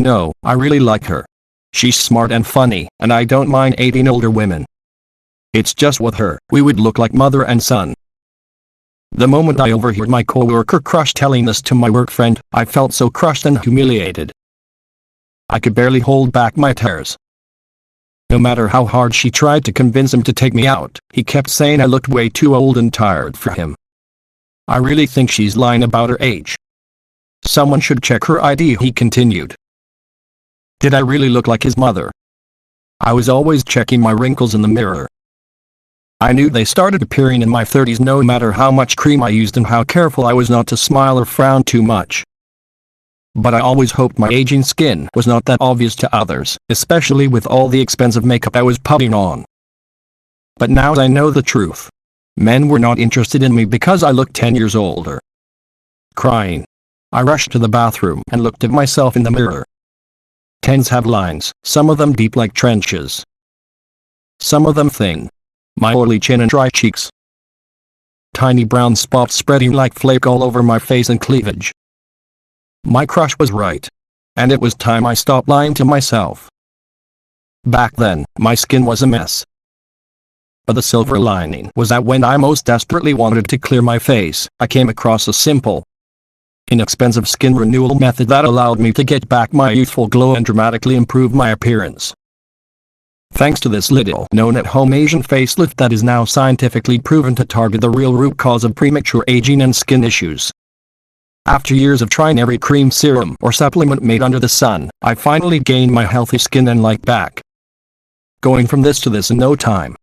No, I really like her. She's smart and funny, and I don't mind dating older women. It's just with her, we would look like mother and son. The moment I overheard my coworker crush telling this to my work friend, I felt so crushed and humiliated. I could barely hold back my tears. No matter how hard she tried to convince him to take me out, he kept saying I looked way too old and tired for him. I really think she's lying about her age. Someone should check her ID, he continued. Did I really look like his mother? I was always checking my wrinkles in the mirror. I knew they started appearing in my 30s no matter how much cream I used and how careful I was not to smile or frown too much. But I always hoped my aging skin was not that obvious to others, especially with all the expensive makeup I was putting on. But now I know the truth. Men were not interested in me because I looked 10 years older. Crying, I rushed to the bathroom and looked at myself in the mirror. Tens have lines, some of them deep like trenches. Some of them thin. My oily chin and dry cheeks. Tiny brown spots spreading like flake all over my face and cleavage. My crush was right. And it was time I stopped lying to myself. Back then, my skin was a mess. But the silver lining was that when I most desperately wanted to clear my face, I came across a simple, inexpensive skin renewal method that allowed me to get back my youthful glow and dramatically improve my appearance. Thanks to this little known at home Asian facelift that is now scientifically proven to target the real root cause of premature aging and skin issues. After years of trying every cream, serum, or supplement made under the sun, I finally gained my healthy skin and light back. Going from this to this in no time.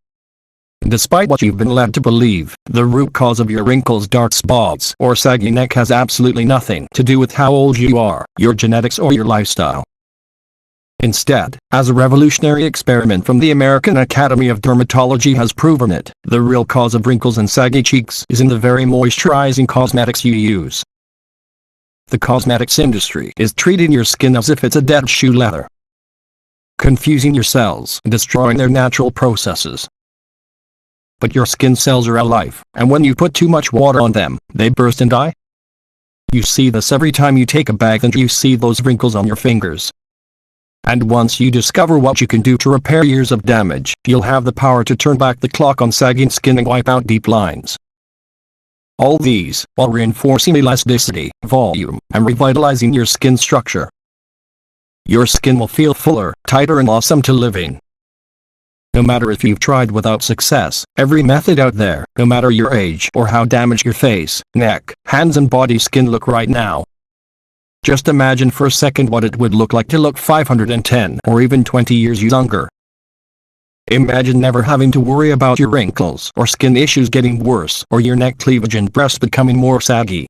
Despite what you've been led to believe, the root cause of your wrinkles, dark spots, or saggy neck has absolutely nothing to do with how old you are, your genetics, or your lifestyle. Instead, as a revolutionary experiment from the American Academy of Dermatology has proven it, the real cause of wrinkles and saggy cheeks is in the very moisturizing cosmetics you use. The cosmetics industry is treating your skin as if it's a dead shoe leather, confusing your cells and destroying their natural processes. But your skin cells are alive, and when you put too much water on them, they burst and die. You see this every time you take a bath and you see those wrinkles on your fingers. And once you discover what you can do to repair years of damage, you'll have the power to turn back the clock on sagging skin and wipe out deep lines. All these, while reinforcing elasticity, volume, and revitalizing your skin structure. Your skin will feel fuller, tighter, and awesome to live in. No matter if you've tried without success, every method out there, no matter your age or how damaged your face, neck, hands, and body skin look right now. Just imagine for a second what it would look like to look 510 or even 20 years younger. Imagine never having to worry about your wrinkles or skin issues getting worse or your neck, cleavage, and breast becoming more saggy.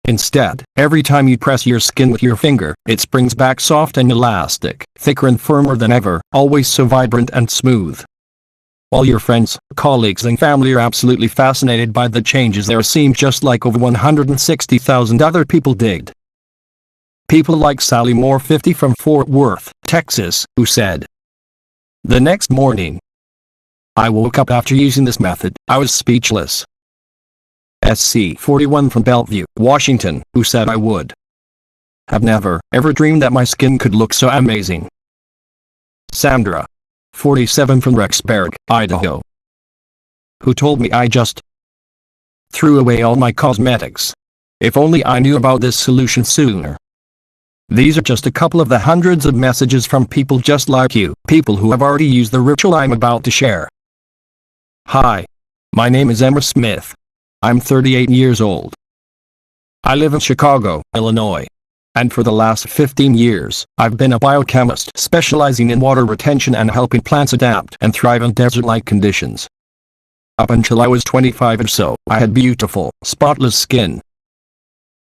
Instead, every time you press your skin with your finger, it springs back soft and elastic, thicker and firmer than ever, always so vibrant and smooth. While your friends, colleagues, and family are absolutely fascinated by the changes there seem just like over 160,000 other people did. People like Sally Moore, 50, from Fort Worth, Texas, who said, "The next morning I woke up after using this method, I was speechless." SC 41 from Bellevue, Washington, who said, "I would have never, ever dreamed that my skin could look so amazing." Sandra, 47, from Rexburg, Idaho, who told me I just threw away all my cosmetics. If only I knew about this solution sooner. These are just a couple of the hundreds of messages from people just like you, people who have already used the ritual I'm about to share. Hi. My name is Emma Smith. I'm 38 years old. I live in Chicago, Illinois. And for the last 15 years, I've been a biochemist specializing in water retention and helping plants adapt and thrive in desert-like conditions. Up until I was 25 or so, I had beautiful, spotless skin.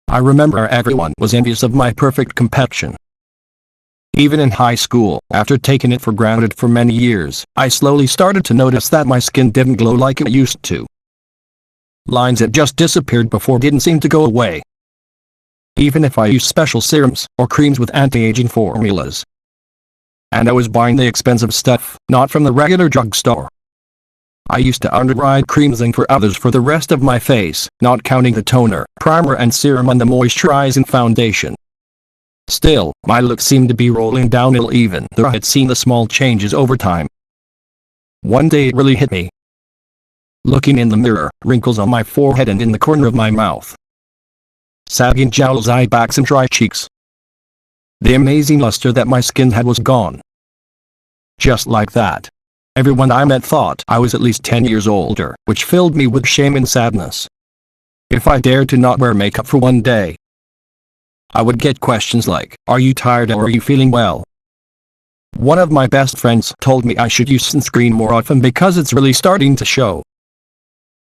I remember everyone was envious of my perfect complexion. Even in high school, after taking it for granted for many years, I slowly started to notice that my skin didn't glow like it used to. Lines that just disappeared before didn't seem to go away, even if I used special serums or creams with anti-aging formulas. And I was buying the expensive stuff, not from the regular drugstore. I used to underwrite creams for others for the rest of my face, not counting the toner, primer, and serum and the moisturizing foundation. Still, my look seemed to be rolling downhill even though I had seen the small changes over time. One day it really hit me. Looking in the mirror, wrinkles on my forehead and in the corner of my mouth. Sagging jowls, eye backs and dry cheeks. The amazing luster that my skin had was gone. Just like that. Everyone I met thought I was at least 10 years older, which filled me with shame and sadness. If I dared to not wear makeup for one day, I would get questions like, "Are you tired or are you feeling well?" One of my best friends told me I should use sunscreen more often because it's really starting to show.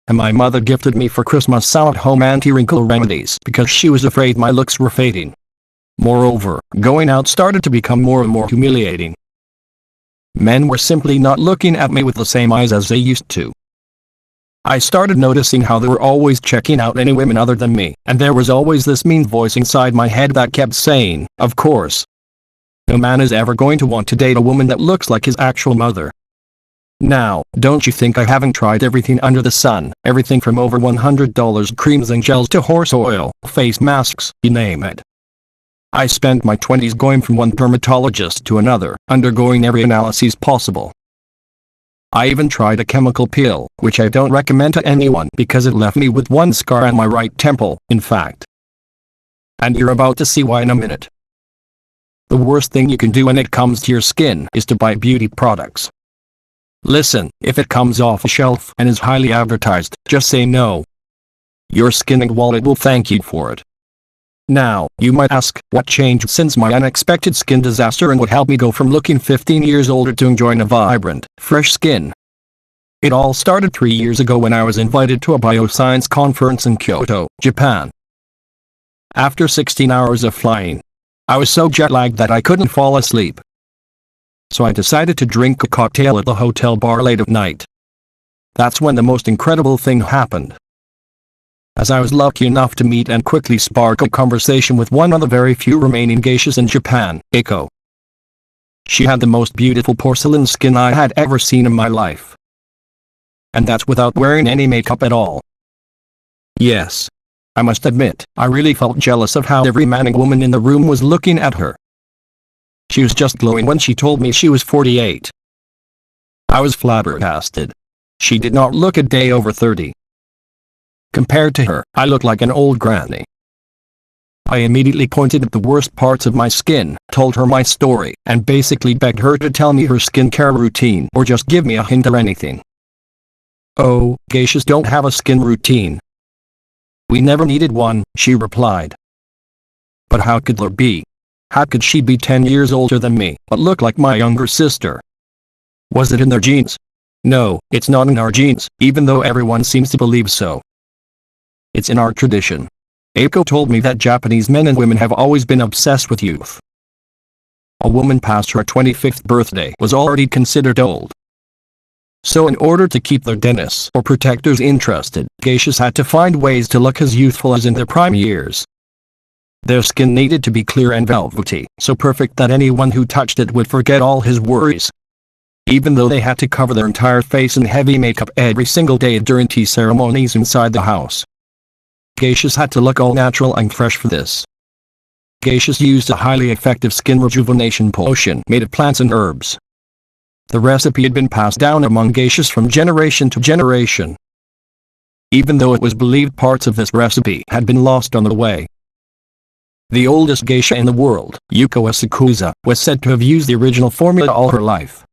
And my mother gifted me for Christmas some at-home anti-wrinkle remedies because she was afraid my looks were fading. Moreover, going out started to become more and more humiliating. Men were simply not looking at me with the same eyes as they used to. I started noticing how they were always checking out any women other than me, and there was always this mean voice inside my head that kept saying, "Of course. No man is ever going to want to date a woman that looks like his actual mother." Now, don't you think I haven't tried everything under the sun, everything from over $100 creams and gels to horse oil, face masks, you name it. I spent my 20s going from one dermatologist to another, undergoing every analysis possible. I even tried a chemical peel, which I don't recommend to anyone because it left me with one scar on my right temple, in fact. And you're about to see why in a minute. The worst thing you can do when it comes to your skin is to buy beauty products. Listen, if it comes off a shelf and is highly advertised, just say no. Your skin and wallet will thank you for it. Now, you might ask, what changed since my unexpected skin disaster and what helped me go from looking 15 years older to enjoying a vibrant, fresh skin? It all started 3 years ago when I was invited to a bioscience conference in Kyoto, Japan. After 16 hours of flying, I was so jet-lagged that I couldn't fall asleep. So I decided to drink a cocktail at the hotel bar late at night. That's when the most incredible thing happened. As I was lucky enough to meet and quickly spark a conversation with one of the very few remaining geishas in Japan, Eiko. She had the most beautiful porcelain skin I had ever seen in my life. And that's without wearing any makeup at all. Yes. I must admit, I really felt jealous of how every man and woman in the room was looking at her. She was just glowing when she told me she was 48. I was flabbergasted. She did not look a day over 30. Compared to her, I looked like an old granny. I immediately pointed at the worst parts of my skin, told her my story, and basically begged her to tell me her skincare routine or just give me a hint or anything. "Oh, geishas don't have a skin routine. We never needed one," she replied. But how could there be? How could she be 10 years older than me, but look like my younger sister? Was it in their genes? No, it's not in our genes, even though everyone seems to believe so. It's in our tradition. Eiko told me that Japanese men and women have always been obsessed with youth. A woman past her 25th birthday was already considered old. So in order to keep their dentists or protectors interested, geishas had to find ways to look as youthful as in their prime years. Their skin needed to be clear and velvety, so perfect that anyone who touched it would forget all his worries. Even though they had to cover their entire face in heavy makeup every single day during tea ceremonies inside the house. Geishas had to look all natural and fresh for this. Geishas used a highly effective skin rejuvenation potion made of plants and herbs. The recipe had been passed down among geishas from generation to generation. Even though it was believed parts of this recipe had been lost on the way. The oldest geisha in the world, Yuko Asakusa, was said to have used the original formula all her life.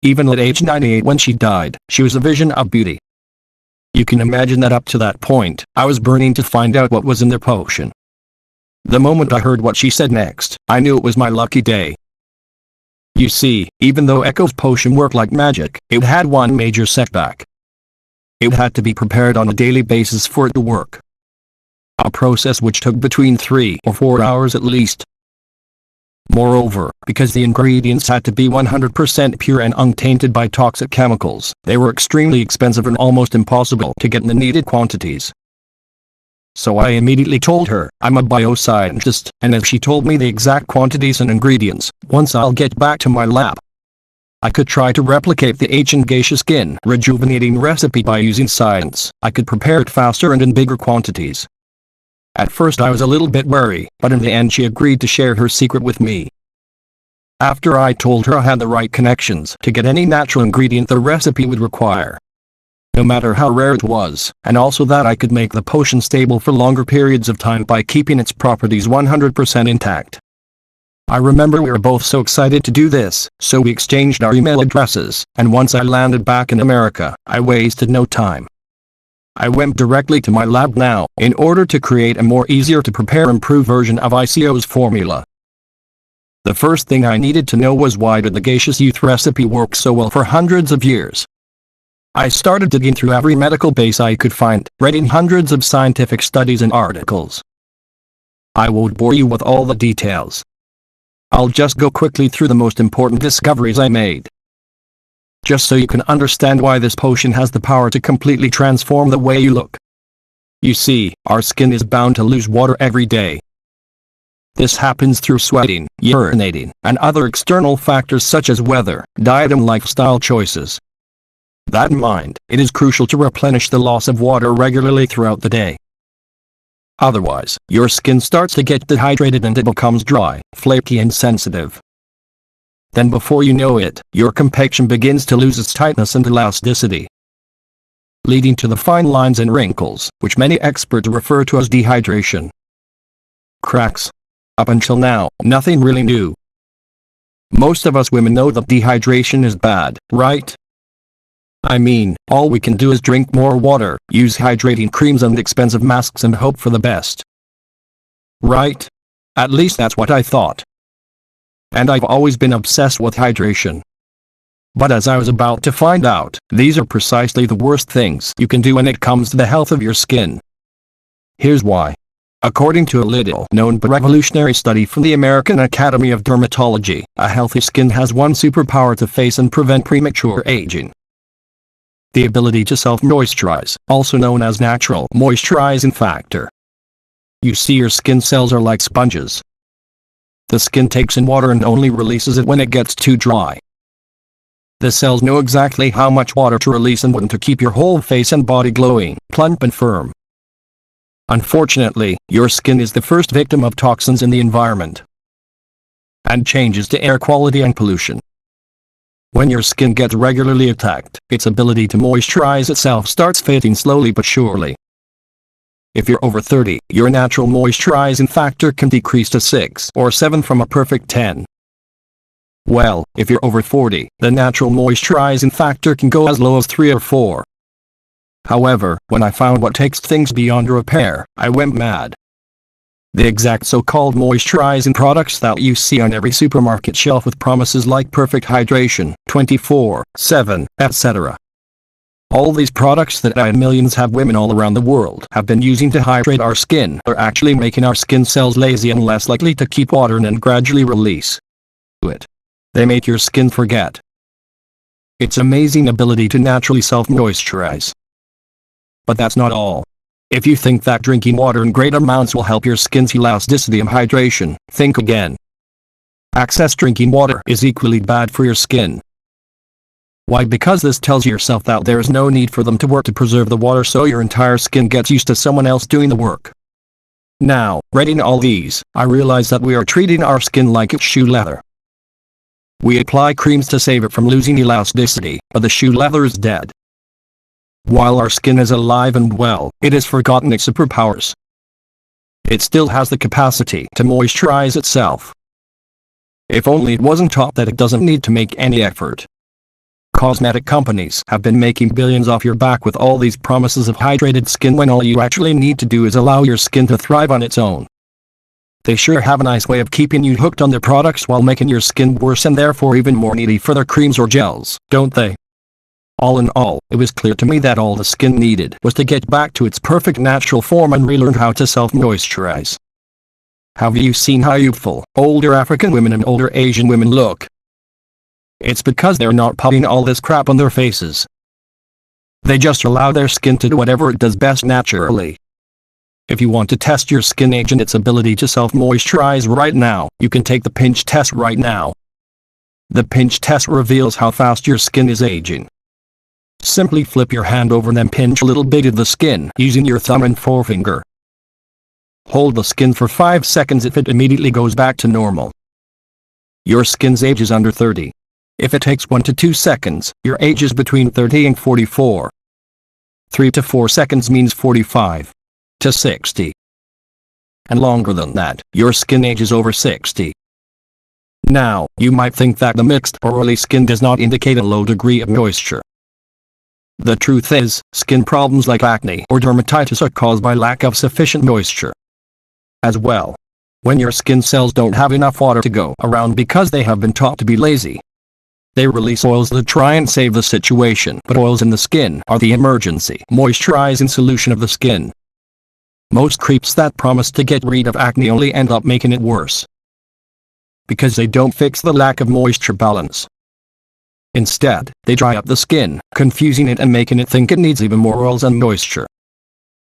Even at age 98 when she died, she was a vision of beauty. You can imagine that up to that point, I was burning to find out what was in their potion. The moment I heard what she said next, I knew it was my lucky day. You see, even though Eiko's potion worked like magic, it had one major setback. It had to be prepared on a daily basis for it to work. A process which took between 3 or 4 hours at least. Moreover, because the ingredients had to be 100% pure and untainted by toxic chemicals, they were extremely expensive and almost impossible to get in the needed quantities. So I immediately told her, I'm a bioscientist, and if she told me the exact quantities and ingredients, once I'll get back to my lab, I could try to replicate the ancient geisha skin rejuvenating recipe by using science. I could prepare it faster and in bigger quantities. At first I was a little bit wary, but in the end she agreed to share her secret with me. After I told her I had the right connections to get any natural ingredient the recipe would require, no matter how rare it was, and also that I could make the potion stable for longer periods of time by keeping its properties 100% intact. I remember we were both so excited to do this, so we exchanged our email addresses, and once I landed back in America, I wasted no time. I went directly to my lab now, in order to create a more easier to prepare improved version of ICO's formula. The first thing I needed to know was why did the geisha's youth recipe work so well for hundreds of years? I started digging through every medical base I could find, reading hundreds of scientific studies and articles. I won't bore you with all the details. I'll just go quickly through the most important discoveries I made, just so you can understand why this potion has the power to completely transform the way you look. You see, our skin is bound to lose water every day. This happens through sweating, urinating, and other external factors such as weather, diet and lifestyle choices. That in mind, it is crucial to replenish the loss of water regularly throughout the day. Otherwise, your skin starts to get dehydrated and it becomes dry, flaky and sensitive. Then before you know it, your complexion begins to lose its tightness and elasticity, leading to the fine lines and wrinkles, which many experts refer to as dehydration. Cracks. Up until now, nothing really new. Most of us women know that dehydration is bad, right? I mean, all we can do is drink more water, use hydrating creams and expensive masks and hope for the best. Right? At least that's what I thought. And I've always been obsessed with hydration. But as I was about to find out, these are precisely the worst things you can do when it comes to the health of your skin. Here's why. According to a little-known but revolutionary study from the American Academy of Dermatology, a healthy skin has one superpower to face and prevent premature aging: the ability to self-moisturize, also known as natural moisturizing factor. You see, your skin cells are like sponges. The skin takes in water and only releases it when it gets too dry. The cells know exactly how much water to release and when to keep your whole face and body glowing, plump and firm. Unfortunately, your skin is the first victim of toxins in the environment and changes to air quality and pollution. When your skin gets regularly attacked, its ability to moisturize itself starts fading slowly but surely. If you're over 30, your natural moisturizing factor can decrease to 6 or 7 from a perfect 10. Well, if you're over 40, the natural moisturizing factor can go as low as 3 or 4. However, when I found what takes things beyond repair, I went mad. The exact so-called moisturizing products that you see on every supermarket shelf with promises like perfect hydration, 24/7, etc. All these products that I and millions of women all around the world have been using to hydrate our skin are actually making our skin cells lazy and less likely to keep water in and gradually release it. They make your skin forget its amazing ability to naturally self-moisturize. But that's not all. If you think that drinking water in great amounts will help your skin's elasticity and hydration, think again. Excess drinking water is equally bad for your skin. Why? Because this tells yourself that there is no need for them to work to preserve the water, so your entire skin gets used to someone else doing the work. Now, reading all these, I realize that we are treating our skin like it's shoe leather. We apply creams to save it from losing elasticity, but the shoe leather is dead. While our skin is alive and well, it has forgotten its superpowers. It still has the capacity to moisturize itself. If only it wasn't taught that it doesn't need to make any effort. Cosmetic companies have been making billions off your back with all these promises of hydrated skin when all you actually need to do is allow your skin to thrive on its own. They sure have a nice way of keeping you hooked on their products while making your skin worse and therefore even more needy for their creams or gels, don't they? All in all, it was clear to me that all the skin needed was to get back to its perfect natural form and relearn how to self-moisturize. Have you seen how youthful, older African women and older Asian women look? It's because they're not putting all this crap on their faces. They just allow their skin to do whatever it does best naturally. If you want to test your skin age and its ability to self-moisturize right now, you can take the pinch test right now. The pinch test reveals how fast your skin is aging. Simply flip your hand over and then pinch a little bit of the skin using your thumb and forefinger. Hold the skin for 5 seconds if it immediately goes back to normal. Your skin's age is under 30. If it takes 1 to 2 seconds, your age is between 30 and 44. 3 to 4 seconds means 45 to 60. And longer than that, your skin age is over 60. Now, you might think that the mixed or oily skin does not indicate a low degree of moisture. The truth is, skin problems like acne or dermatitis are caused by lack of sufficient moisture. As well, when your skin cells don't have enough water to go around because they have been taught to be lazy, they release oils that try and save the situation, but oils in the skin are the emergency moisturizing solution of the skin. Most creeps that promise to get rid of acne only end up making it worse, because they don't fix the lack of moisture balance. Instead, they dry up the skin, confusing it and making it think it needs even more oils and moisture.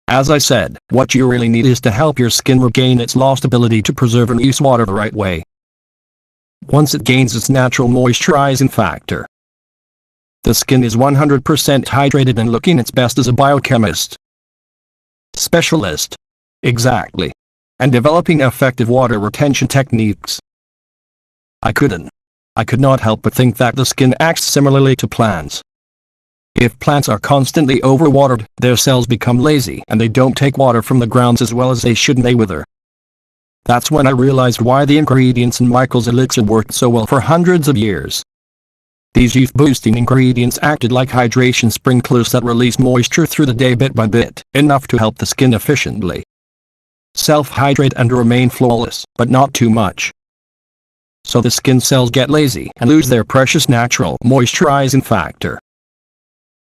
As I said, what you really need is to help your skin regain its lost ability to preserve and use water the right way, once it gains its natural moisturizing factor. The skin is 100% hydrated and looking its best as a biochemist. Specialist. Exactly. And developing effective water retention techniques. I could not help but think that the skin acts similarly to plants. If plants are constantly overwatered, their cells become lazy and they don't take water from the grounds as well as they should and they wither. That's when I realized why the ingredients in Michael's elixir worked so well for hundreds of years. These youth-boosting ingredients acted like hydration sprinklers that release moisture through the day bit by bit, enough to help the skin efficiently self-hydrate and remain flawless, but not too much. So the skin cells get lazy and lose their precious natural moisturizing factor.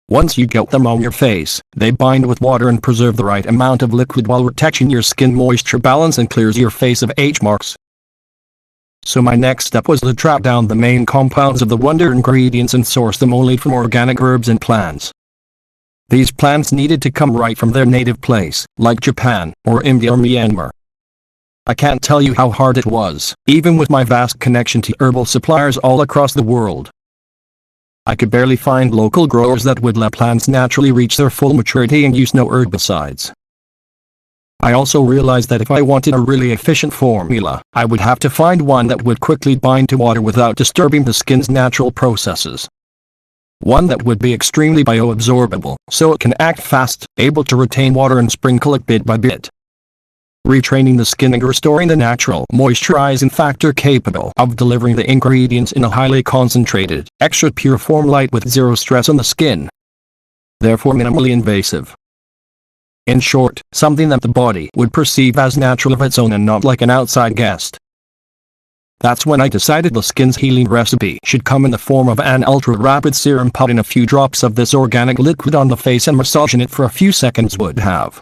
Once you get them on your face, they bind with water and preserve the right amount of liquid while protecting your skin moisture balance and clears your face of age marks. So my next step was to track down the main compounds of the wonder ingredients and source them only from organic herbs and plants. These plants needed to come right from their native place, like Japan, or India or Myanmar. I can't tell you how hard it was, even with my vast connection to herbal suppliers all across the world. I could barely find local growers that would let plants naturally reach their full maturity and use no herbicides. I also realized that if I wanted a really efficient formula, I would have to find one that would quickly bind to water without disturbing the skin's natural processes. One that would be extremely bio-absorbable, so it can act fast, able to retain water and sprinkle it bit by bit, retraining the skin and restoring the natural moisturizing factor capable of delivering the ingredients in a highly concentrated, extra pure form light with zero stress on the skin. Therefore minimally invasive. In short, something that the body would perceive as natural of its own and not like an outside guest. That's when I decided the skin's healing recipe should come in the form of an ultra-rapid serum. Putting a few drops of this organic liquid on the face and massaging it for a few seconds would have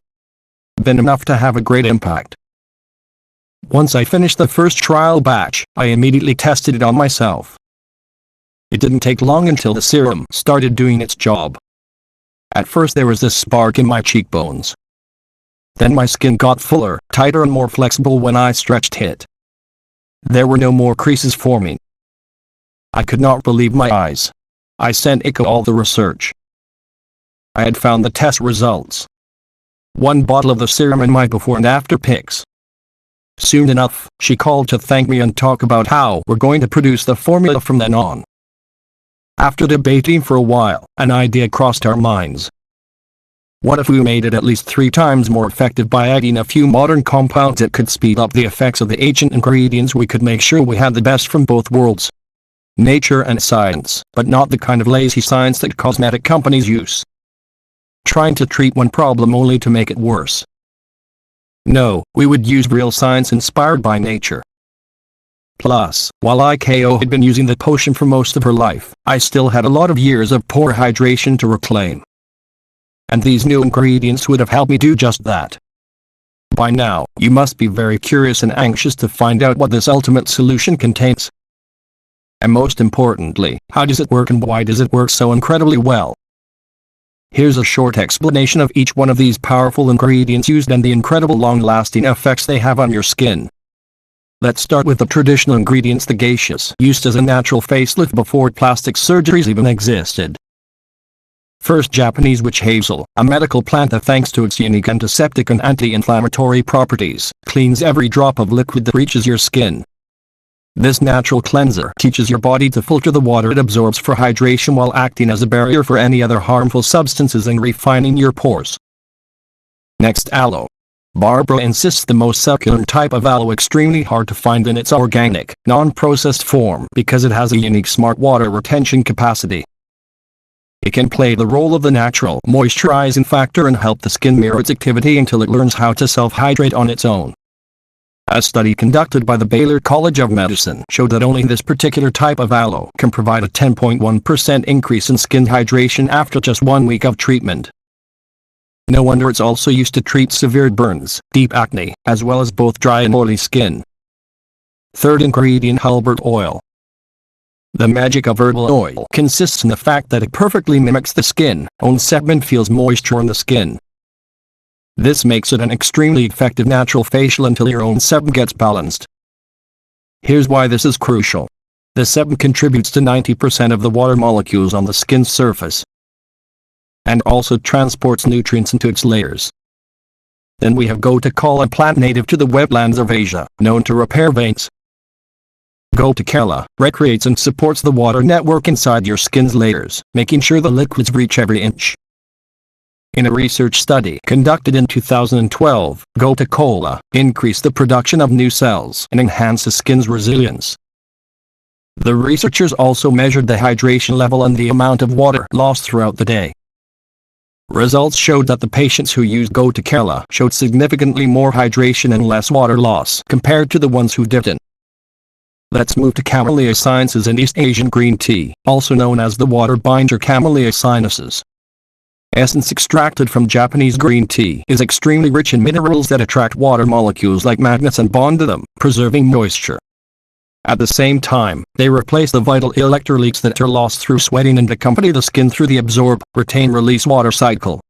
been enough to have a great impact. Once I finished the first trial batch, I immediately tested it on myself. It didn't take long until the serum started doing its job. At first there was this spark in my cheekbones. Then my skin got fuller, tighter and more flexible when I stretched it. There were no more creases forming. I could not believe my eyes. I sent Ika all the research. I had found the test results. 1 bottle of the serum in my before and after pics. Soon enough, she called to thank me and talk about how we're going to produce the formula from then on. After debating for a while, an idea crossed our minds. What if we made it at least 3 times more effective by adding a few modern compounds that could speed up the effects of the ancient ingredients? We could make sure we had the best from both worlds. Nature and science, but not the kind of lazy science that cosmetic companies use, trying to treat one problem only to make it worse. No, we would use real science inspired by nature. Plus, while IKO had been using the potion for most of her life, I still had a lot of years of poor hydration to reclaim. And these new ingredients would have helped me do just that. By now, you must be very curious and anxious to find out what this ultimate solution contains. And most importantly, how does it work and why does it work so incredibly well? Here's a short explanation of each one of these powerful ingredients used and the incredible long-lasting effects they have on your skin. Let's start with the traditional ingredients, the geishas, used as a natural facelift before plastic surgeries even existed. First, Japanese witch hazel, a medical plant that, thanks to its unique antiseptic and anti-inflammatory properties, cleans every drop of liquid that reaches your skin. This natural cleanser teaches your body to filter the water it absorbs for hydration while acting as a barrier for any other harmful substances and refining your pores. Next, aloe. Barbara insists the most succulent type of aloe extremely hard to find in its organic, non-processed form because it has a unique smart water retention capacity. It can play the role of the natural moisturizing factor and help the skin mirror its activity until it learns how to self-hydrate on its own. A study conducted by the Baylor College of Medicine showed that only this particular type of aloe can provide a 10.1% increase in skin hydration after just 1 week of treatment. No wonder it's also used to treat severe burns, deep acne, as well as both dry and oily skin. Third ingredient, Hulbert oil. The magic of herbal oil consists in the fact that it perfectly mimics the skin own segment, feels moisture on the skin. This makes it an extremely effective natural facial until your own sebum gets balanced. Here's why this is crucial. The sebum contributes to 90% of the water molecules on the skin's surface, and also transports nutrients into its layers. Then we have gotu kola, a plant native to the wetlands of Asia, known to repair veins. Gotu kola recreates and supports the water network inside your skin's layers, making sure the liquids reach every inch. In a research study conducted in 2012, gotu kola increased the production of new cells and enhanced the skin's resilience. The researchers also measured the hydration level and the amount of water lost throughout the day. Results showed that the patients who used gotu kola showed significantly more hydration and less water loss compared to the ones who didn't. Let's move to Camellia sinensis and East Asian green tea, also known as the water binder Camellia sinensis. Essence extracted from Japanese green tea is extremely rich in minerals that attract water molecules like magnets and bond to them, preserving moisture. At the same time, they replace the vital electrolytes that are lost through sweating and accompany the skin through the absorb, retain, release water cycle.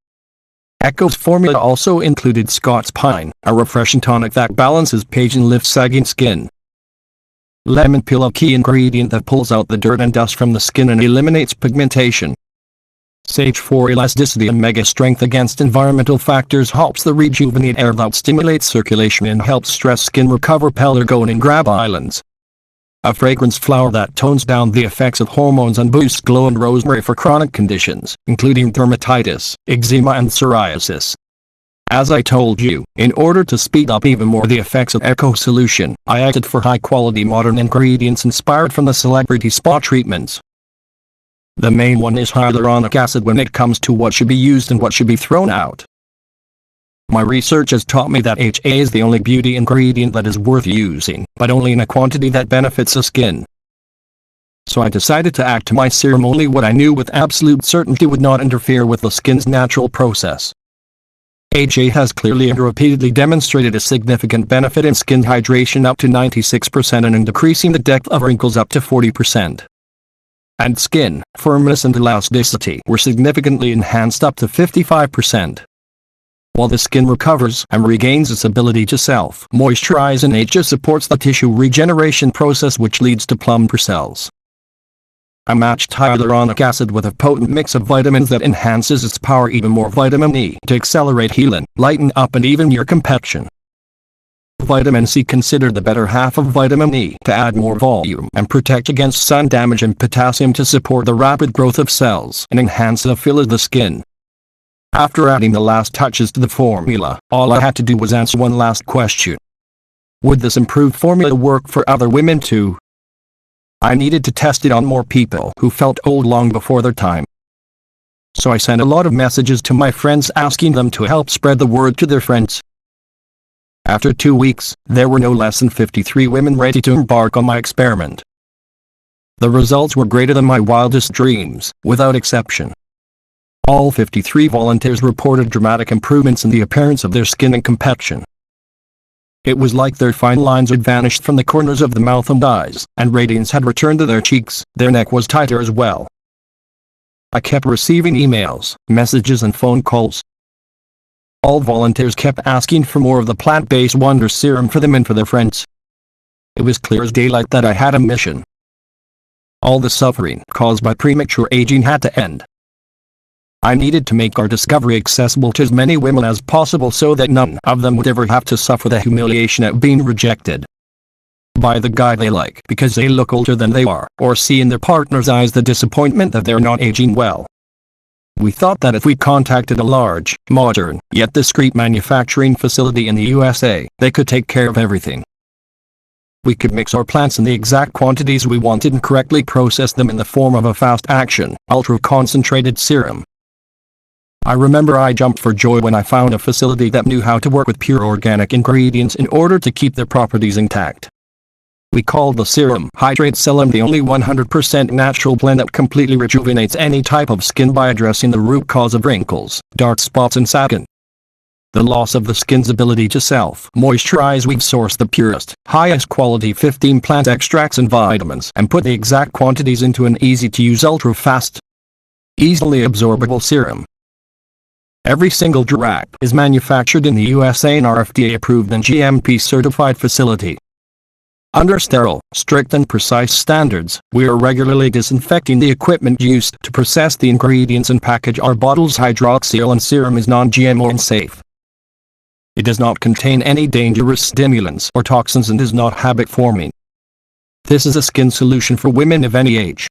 Echo's formula also included Scots pine, a refreshing tonic that balances pH and lifts sagging skin. Lemon peel, a key ingredient that pulls out the dirt and dust from the skin and eliminates pigmentation. Sage for elasticity and mega strength against environmental factors, helps the rejuvenate air that stimulates circulation and helps stressed skin recover. Pelargonium and Grab Islands, a fragrance flower that tones down the effects of hormones and boosts glow, and rosemary for chronic conditions, including dermatitis, eczema and psoriasis. As I told you, in order to speed up even more the effects of Echo solution, I opted for high-quality modern ingredients inspired from the celebrity spa treatments. The main one is hyaluronic acid when it comes to what should be used and what should be thrown out. My research has taught me that HA is the only beauty ingredient that is worth using, but only in a quantity that benefits the skin. So I decided to add to my serum only what I knew with absolute certainty would not interfere with the skin's natural process. HA has clearly and repeatedly demonstrated a significant benefit in skin hydration up to 96% and in decreasing the depth of wrinkles up to 40%. And skin firmness and elasticity were significantly enhanced up to 55%. While the skin recovers and regains its ability to self-moisturize, and HA supports the tissue regeneration process, which leads to plumper cells. I matched hyaluronic acid with a potent mix of vitamins that enhances its power even more. Vitamin E to accelerate healing, lighten up and even your complexion. Vitamin C, considered the better half of vitamin E, to add more volume and protect against sun damage, and potassium to support the rapid growth of cells and enhance the feel of the skin. After adding the last touches to the formula, all I had to do was answer one last question. Would this improved formula work for other women too? I needed to test it on more people who felt old long before their time. So I sent a lot of messages to my friends asking them to help spread the word to their friends. After 2 weeks, there were no less than 53 women ready to embark on my experiment. The results were greater than my wildest dreams, without exception. All 53 volunteers reported dramatic improvements in the appearance of their skin and complexion. It was like their fine lines had vanished from the corners of the mouth and eyes, and radiance had returned to their cheeks. Their neck was tighter as well. I kept receiving emails, messages and phone calls. All volunteers kept asking for more of the plant-based wonder serum for them and for their friends. It was clear as daylight that I had a mission. All the suffering caused by premature aging had to end. I needed to make our discovery accessible to as many women as possible so that none of them would ever have to suffer the humiliation of being rejected by the guy they like because they look older than they are, or see in their partner's eyes the disappointment that they're not aging well. We thought that if we contacted a large, modern, yet discreet manufacturing facility in the USA, they could take care of everything. We could mix our plants in the exact quantities we wanted and correctly process them in the form of a fast-action, ultra-concentrated serum. I remember I jumped for joy when I found a facility that knew how to work with pure organic ingredients in order to keep their properties intact. We called the serum Hydracellum, the only 100% natural blend that completely rejuvenates any type of skin by addressing the root cause of wrinkles, dark spots and sagging. The loss of the skin's ability to self-moisturize. We've sourced the purest, highest quality 15 plant extracts and vitamins and put the exact quantities into an easy-to-use ultra-fast, easily absorbable serum. Every single drop is manufactured in the USA in our FDA-approved and GMP-certified facility. Under sterile, strict and precise standards, we are regularly disinfecting the equipment used to process the ingredients and package our bottles. Hydracellum serum is non-GMO and safe. It does not contain any dangerous stimulants or toxins and is not habit-forming. This is a skin solution for women of any age.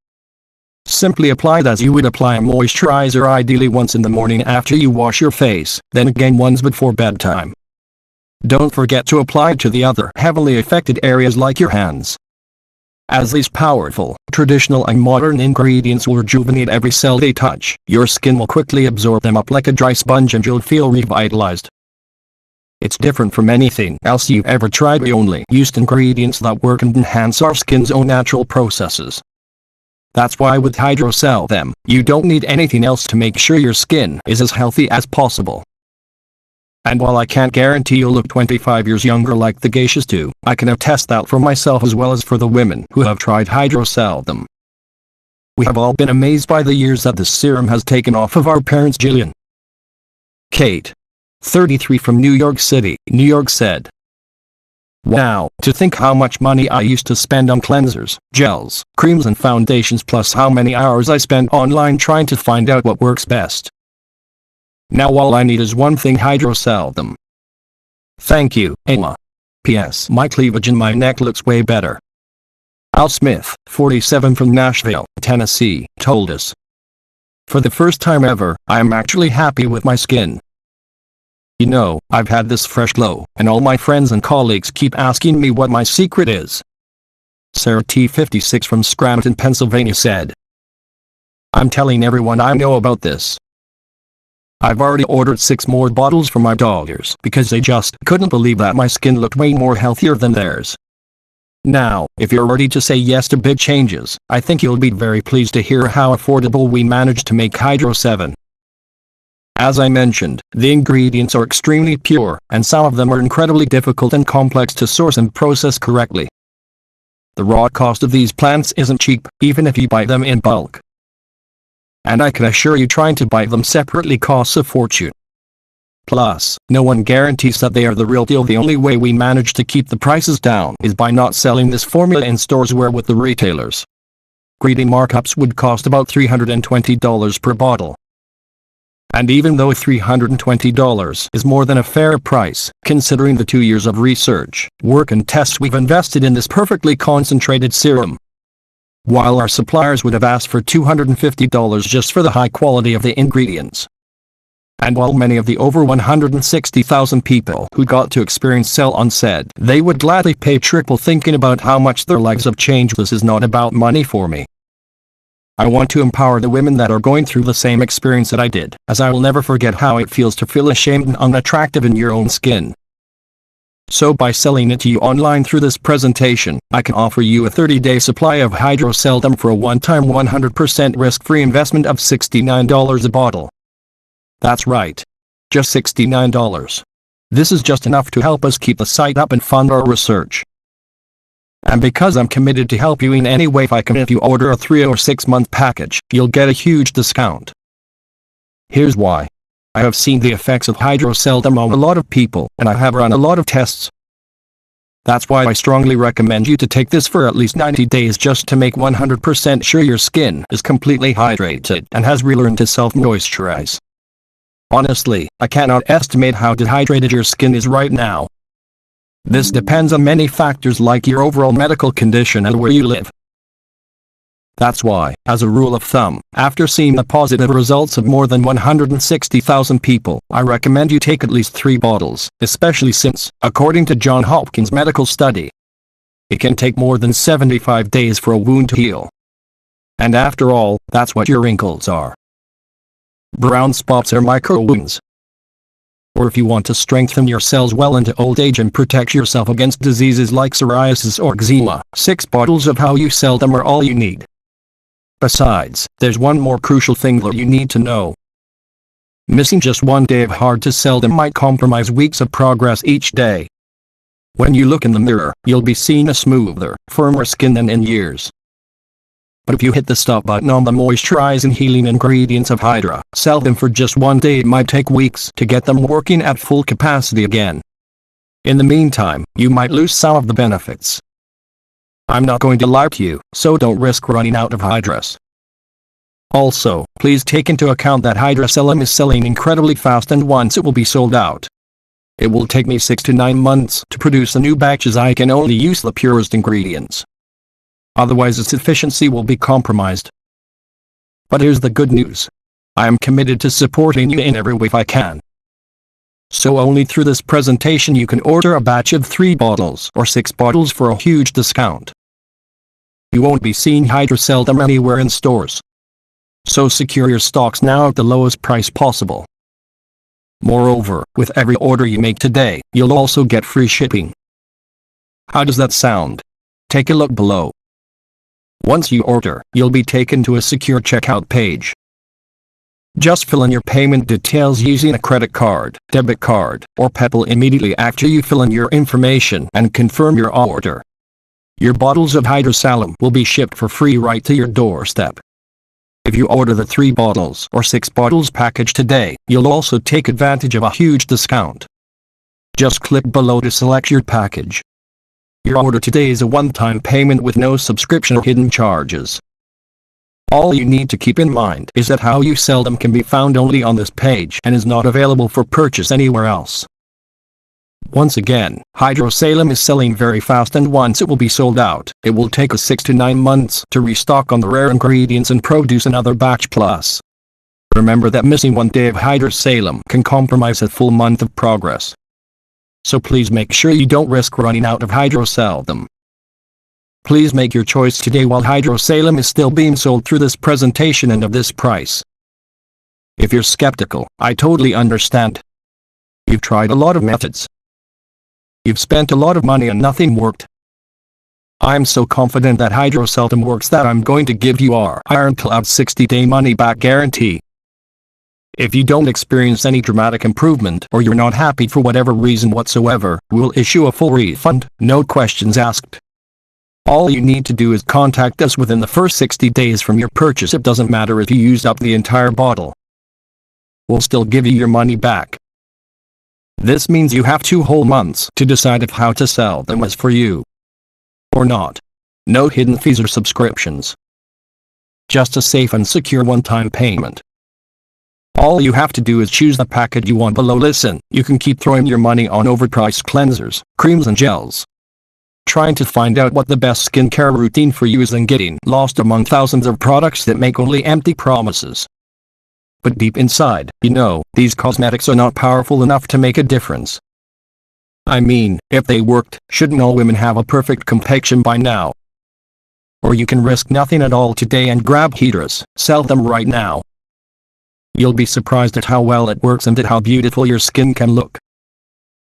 Simply apply it as you would apply a moisturizer, ideally once in the morning after you wash your face, then again once before bedtime. Don't forget to apply it to the other heavily affected areas like your hands, as these powerful, traditional and modern ingredients will rejuvenate every cell they touch. Your skin will quickly absorb them up like a dry sponge and you'll feel revitalized. It's different from anything else you've ever tried. We only used ingredients that work and enhance our skin's own natural processes. That's why with Hydracellum, you don't need anything else to make sure your skin is as healthy as possible. And while I can't guarantee you'll look 25 years younger like the geishas do, I can attest that for myself as well as for the women who have tried Hydracellum. We have all been amazed by the years that this serum has taken off of our parents. Jillian Kate, 33 from New York City, New York said, "Wow, to think how much money I used to spend on cleansers, gels, creams and foundations, plus how many hours I spend online trying to find out what works best. Now all I need is one thing: Hydracellum. Thank you, Emma. P.S. My cleavage and my neck looks way better." Al Smith, 47 from Nashville, Tennessee, told us, "For the first time ever, I am actually happy with my skin. You know, I've had this fresh glow, and all my friends and colleagues keep asking me what my secret is." Sarah T. 56 from Scranton, Pennsylvania said, "I'm telling everyone I know about this. I've already ordered 6 more bottles for my daughters because they just couldn't believe that my skin looked way more healthier than theirs. Now, if you're ready to say yes to big changes, I think you'll be very pleased to hear how affordable we managed to make Hydracellum. As I mentioned, the ingredients are extremely pure, and some of them are incredibly difficult and complex to source and process correctly. The raw cost of these plants isn't cheap, even if you buy them in bulk. And I can assure you trying to buy them separately costs a fortune. Plus, no one guarantees that they are the real deal. The only way we manage to keep the prices down is by not selling this formula in stores where with the retailers, greedy markups would cost about $320 per bottle. And even though $320 is more than a fair price, considering the 2 years of research, work and tests we've invested in this perfectly concentrated serum, while our suppliers would have asked for $250 just for the high quality of the ingredients. And while many of the over 160,000 people who got to experience Cell-On said they would gladly pay triple thinking about how much their lives have changed, this is not about money for me. I want to empower the women that are going through the same experience that I did, as I will never forget how it feels to feel ashamed and unattractive in your own skin. So by selling it to you online through this presentation, I can offer you a 30-day supply of Hydracellum for a one-time 100% risk-free investment of $69 a bottle. That's right. Just $69. This is just enough to help us keep the site up and fund our research. And because I'm committed to help you in any way I can, if you order a 3 or 6 month package, you'll get a huge discount. Here's why. I have seen the effects of Hydracellum on a lot of people, and I have run a lot of tests. That's why I strongly recommend you to take this for at least 90 days just to make 100% sure your skin is completely hydrated and has relearned to self-moisturize. Honestly, I cannot estimate how dehydrated your skin is right now. This depends on many factors like your overall medical condition and where you live. That's why, as a rule of thumb, after seeing the positive results of more than 160,000 people, I recommend you take at least 3 bottles, especially since, according to Johns Hopkins medical study, it can take more than 75 days for a wound to heal. And after all, that's what your wrinkles are. Brown spots are micro wounds. Or if you want to strengthen your cells well into old age and protect yourself against diseases like psoriasis or eczema, 6 bottles of how you sell them are all you need. Besides, there's one more crucial thing that you need to know. Missing just one day of hard to sell them might compromise weeks of progress each day. When you look in the mirror, you'll be seeing a smoother, firmer skin than in years. But if you hit the stop button on the moisturizing healing ingredients of Hydracellum for just one day, it might take weeks to get them working at full capacity again. In the meantime, you might lose some of the benefits. I'm not going to lie to you, so don't risk running out of Hydracellum. Also, please take into account that Hydracellum is selling incredibly fast, and once it will be sold out, it will take me 6 to 9 months to produce a new batch, as I can only use the purest ingredients. Otherwise its efficiency will be compromised. But here's the good news. I am committed to supporting you in every way if I can. So only through this presentation you can order a batch of 3 bottles or 6 bottles for a huge discount. You won't be seeing Hydracellum anywhere in stores. So secure your stocks now at the lowest price possible. Moreover, with every order you make today, you'll also get free shipping. How does that sound? Take a look below. Once you order, you'll be taken to a secure checkout page. Just fill in your payment details using a credit card, debit card, or PayPal immediately after you fill in your information and confirm your order. Your bottles of Hydracellum will be shipped for free right to your doorstep. If you order the 3 bottles or 6 bottles package today, you'll also take advantage of a huge discount. Just click below to select your package. Your order today is a one-time payment with no subscription or hidden charges. All you need to keep in mind is that how you sell them can be found only on this page and is not available for purchase anywhere else. Once again, Hydracellum is selling very fast, and once it will be sold out, it will take us 6 to 9 months to restock on the rare ingredients and produce another batch plus. Remember that missing one day of Hydracellum can compromise a full month of progress. So please make sure you don't risk running out of Hydracellum. Please make your choice today while Hydracellum is still being sold through this presentation and of this price. If you're skeptical, I totally understand. You've tried a lot of methods. You've spent a lot of money and nothing worked. I'm so confident that Hydracellum works that I'm going to give you our ironclad 60-day money-back guarantee. If you don't experience any dramatic improvement or you're not happy for whatever reason whatsoever, we'll issue a full refund, no questions asked. All you need to do is contact us within the first 60 days from your purchase. It doesn't matter if you used up the entire bottle. We'll still give you your money back. This means you have 2 whole months to decide if Hydracellum is for you or not. No hidden fees or subscriptions. Just a safe and secure one-time payment. All you have to do is choose the package you want below. Listen, you can keep throwing your money on overpriced cleansers, creams and gels, trying to find out what the best skincare routine for you is, and getting lost among thousands of products that make only empty promises. But deep inside, you know, these cosmetics are not powerful enough to make a difference. I mean, if they worked, shouldn't all women have a perfect complexion by now? Or you can risk nothing at all today and grab Hydracellum right now. You'll be surprised at how well it works and at how beautiful your skin can look.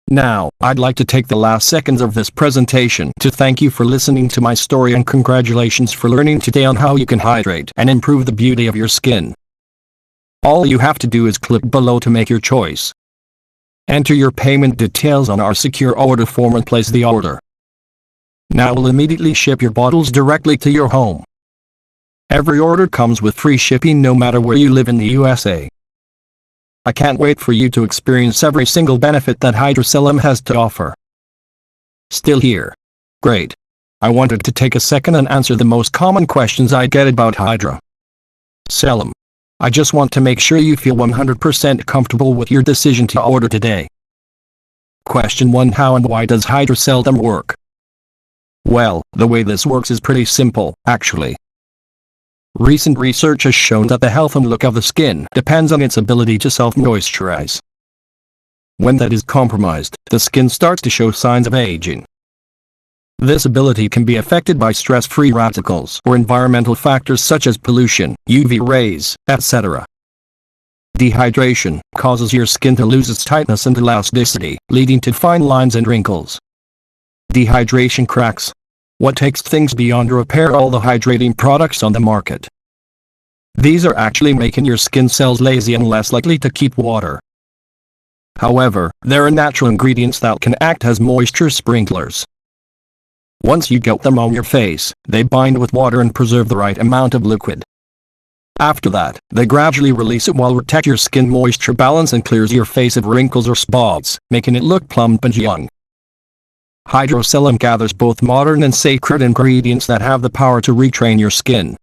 Now, I'd like to take the last seconds of this presentation to thank you for listening to my story, and congratulations for learning today on how you can hydrate and improve the beauty of your skin. All you have to do is click below to make your choice. Enter your payment details on our secure order form and place the order. Now we'll immediately ship your bottles directly to your home. Every order comes with free shipping no matter where you live in the USA. I can't wait for you to experience every single benefit that Hydracellum has to offer. Still here. Great. I wanted to take a second and answer the most common questions I get about Hydracellum. I just want to make sure you feel 100% comfortable with your decision to order today. Question 1. How and why does Hydracellum work? Well, the way this works is pretty simple, actually. Recent research has shown that the health and look of the skin depends on its ability to self-moisturize. When that is compromised, the skin starts to show signs of aging. This ability can be affected by stress-free radicals or environmental factors such as pollution, UV rays, etc. Dehydration causes your skin to lose its tightness and elasticity, leading to fine lines and wrinkles. Dehydration cracks what takes things beyond repair all the hydrating products on the market. These are actually making your skin cells lazy and less likely to keep water. However, there are natural ingredients that can act as moisture sprinklers. Once you get them on your face, they bind with water and preserve the right amount of liquid. After that, they gradually release it while protect your skin moisture balance and clears your face of wrinkles or spots, making it look plump and young. Hydracellum gathers both modern and sacred ingredients that have the power to retrain your skin.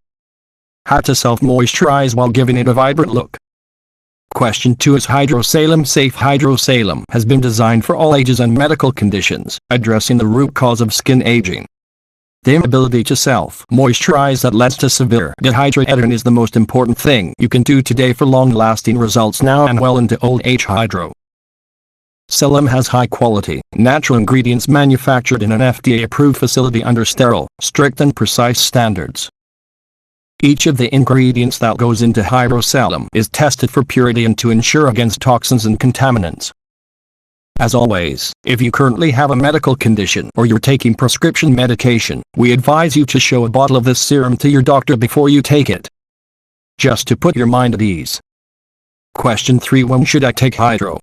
How to self-moisturize while giving it a vibrant look. Question 2. Is Hydracellum safe? Hydracellum has been designed for all ages and medical conditions, addressing the root cause of skin aging. The inability to self-moisturize that leads to severe dehydration is the most important thing you can do today for long-lasting results now and well into old age. Hydracellum has high-quality, natural ingredients manufactured in an FDA-approved facility under sterile, strict and precise standards. Each of the ingredients that goes into Hydracellum is tested for purity and to ensure against toxins and contaminants. As always, if you currently have a medical condition or you're taking prescription medication, we advise you to show a bottle of this serum to your doctor before you take it, just to put your mind at ease. Question 3. When should I take Hydro?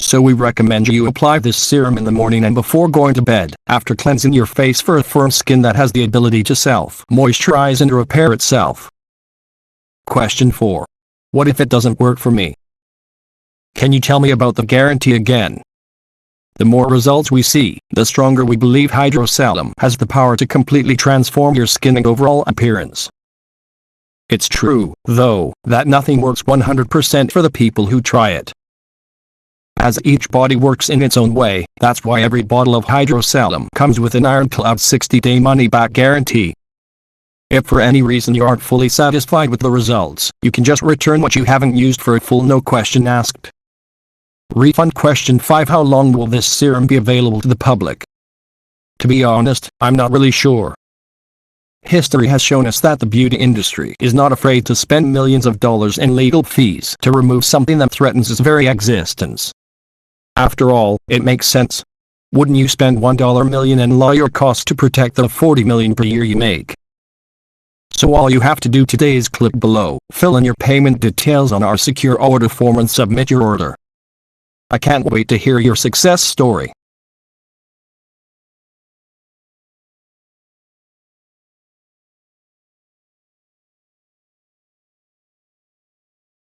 So we recommend you apply this serum in the morning and before going to bed, after cleansing your face for a firm skin that has the ability to self-moisturize and repair itself. Question 4. What if it doesn't work for me? Can you tell me about the guarantee again? The more results we see, the stronger we believe Hydracellum has the power to completely transform your skin and overall appearance. It's true, though, that nothing works 100% for the people who try it. As each body works in its own way, that's why every bottle of Hydracellum comes with an ironclad 60-day money-back guarantee. If for any reason you aren't fully satisfied with the results, you can just return what you haven't used for a full no question asked refund. Question 5. How long will this serum be available to the public? To be honest, I'm not really sure. History has shown us that the beauty industry is not afraid to spend millions of dollars in legal fees to remove something that threatens its very existence. After all, it makes sense. Wouldn't you spend $1 million in lawyer costs to protect the $40 million per year you make? So all you have to do today is click below, fill in your payment details on our secure order form and submit your order. I can't wait to hear your success story.